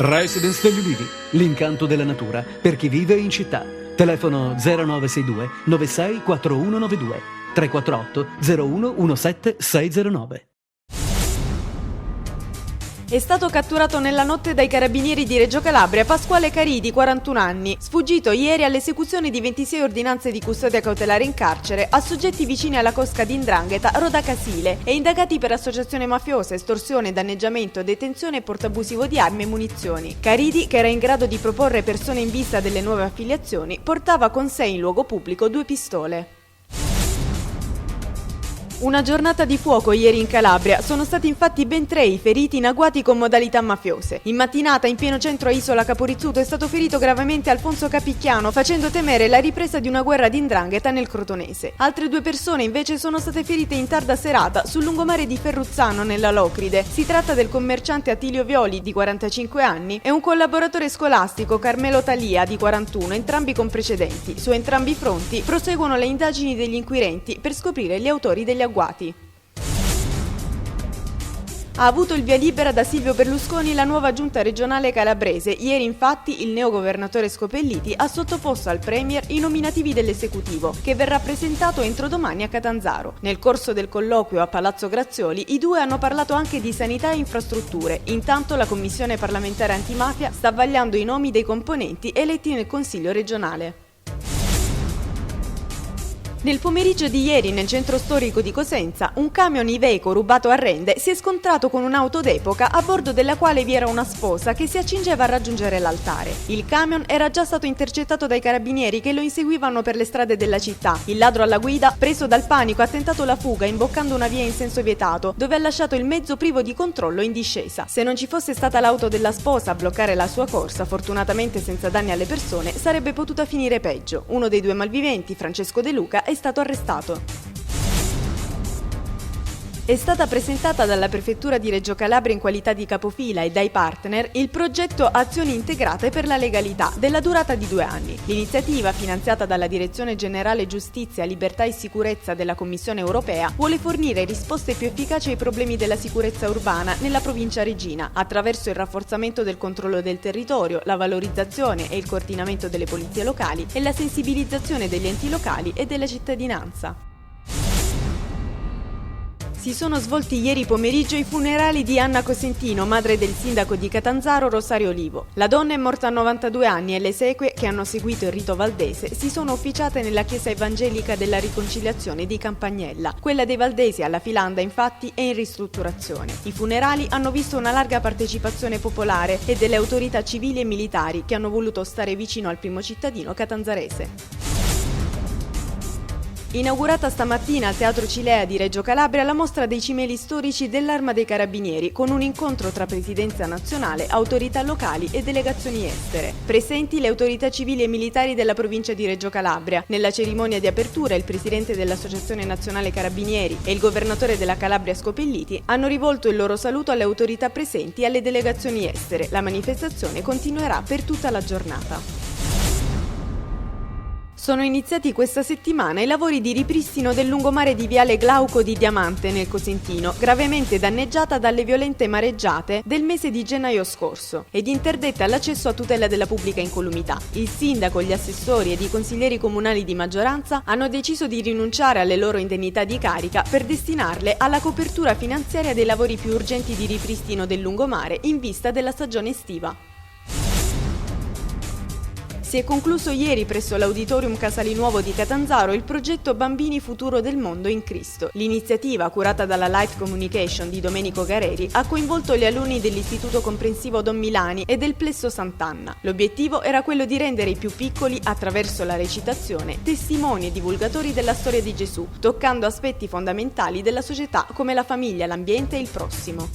Residence degli Ulivi, l'incanto della natura per chi vive in città. Telefono 0962 96 4192 348 01 17 609. È stato catturato nella notte dai carabinieri di Reggio Calabria Pasquale Caridi, 41 anni, sfuggito ieri all'esecuzione di 26 ordinanze di custodia cautelare in carcere a soggetti vicini alla cosca di 'ndrangheta Roda Casile e indagati per associazione mafiosa, estorsione, danneggiamento, detenzione e portabusivo di armi e munizioni. Caridi, che era in grado di proporre persone in vista delle nuove affiliazioni, portava con sé in luogo pubblico 2 pistole. Una giornata di fuoco ieri in Calabria, sono stati infatti ben 3 i feriti in agguati con modalità mafiose. In mattinata, in pieno centro a Isola Caporizzuto, è stato ferito gravemente Alfonso Capicchiano, facendo temere la ripresa di una guerra di 'ndrangheta nel Crotonese. Altre 2 persone invece sono state ferite in tarda serata sul lungomare di Ferruzzano nella Locride. Si tratta del commerciante Attilio Violi, di 45 anni, e un collaboratore scolastico, Carmelo Talia, di 41, entrambi con precedenti. Su entrambi i fronti proseguono le indagini degli inquirenti per scoprire gli autori degli agguati. Ha avuto il via libera da Silvio Berlusconi la nuova giunta regionale calabrese. Ieri infatti il neogovernatore Scopelliti ha sottoposto al Premier i nominativi dell'esecutivo, che verrà presentato entro domani a Catanzaro. Nel corso del colloquio a Palazzo Grazioli i 2 hanno parlato anche di sanità e infrastrutture. Intanto la Commissione parlamentare antimafia sta vagliando i nomi dei componenti eletti nel Consiglio regionale. Nel pomeriggio di ieri, nel centro storico di Cosenza, un camion Iveco rubato a Rende si è scontrato con un'auto d'epoca a bordo della quale vi era una sposa che si accingeva a raggiungere l'altare. Il camion era già stato intercettato dai carabinieri che lo inseguivano per le strade della città. Il ladro alla guida, preso dal panico, ha tentato la fuga imboccando una via in senso vietato, dove ha lasciato il mezzo privo di controllo in discesa. Se non ci fosse stata l'auto della sposa a bloccare la sua corsa, fortunatamente senza danni alle persone, sarebbe potuta finire peggio. Uno dei 2 malviventi, Francesco De Luca, è stato arrestato. È stata presentata dalla Prefettura di Reggio Calabria in qualità di capofila e dai partner il progetto Azioni Integrate per la Legalità, della durata di 2 anni. L'iniziativa, finanziata dalla Direzione Generale Giustizia, Libertà e Sicurezza della Commissione Europea, vuole fornire risposte più efficaci ai problemi della sicurezza urbana nella provincia reggina, attraverso il rafforzamento del controllo del territorio, la valorizzazione e il coordinamento delle polizie locali e la sensibilizzazione degli enti locali e della cittadinanza. Si sono svolti ieri pomeriggio i funerali di Anna Cosentino, madre del sindaco di Catanzaro Rosario Olivo. La donna è morta a 92 anni e le esequie, che hanno seguito il rito valdese, si sono officiate nella chiesa evangelica della Riconciliazione di Campagnella. Quella dei valdesi alla Filanda, infatti, è in ristrutturazione. I funerali hanno visto una larga partecipazione popolare e delle autorità civili e militari che hanno voluto stare vicino al primo cittadino catanzarese. Inaugurata stamattina al Teatro Cilea di Reggio Calabria la mostra dei cimeli storici dell'Arma dei Carabinieri, con un incontro tra Presidenza nazionale, autorità locali e delegazioni estere. Presenti le autorità civili e militari della provincia di Reggio Calabria. Nella cerimonia di apertura il presidente dell'Associazione Nazionale Carabinieri e il governatore della Calabria Scopelliti hanno rivolto il loro saluto alle autorità presenti e alle delegazioni estere. La manifestazione continuerà per tutta la giornata. Sono iniziati questa settimana i lavori di ripristino del lungomare di Viale Glauco di Diamante nel Cosentino, gravemente danneggiata dalle violente mareggiate del mese di gennaio scorso ed interdetta all'accesso a tutela della pubblica incolumità. Il sindaco, gli assessori ed i consiglieri comunali di maggioranza hanno deciso di rinunciare alle loro indennità di carica per destinarle alla copertura finanziaria dei lavori più urgenti di ripristino del lungomare in vista della stagione estiva. Si è concluso ieri presso l'Auditorium Casalinuovo di Catanzaro il progetto Bambini Futuro del Mondo in Cristo. L'iniziativa, curata dalla Light Communication di Domenico Gareri, ha coinvolto gli alunni dell'Istituto Comprensivo Don Milani e del Plesso Sant'Anna. L'obiettivo era quello di rendere i più piccoli, attraverso la recitazione, testimoni e divulgatori della storia di Gesù, toccando aspetti fondamentali della società come la famiglia, l'ambiente e il prossimo.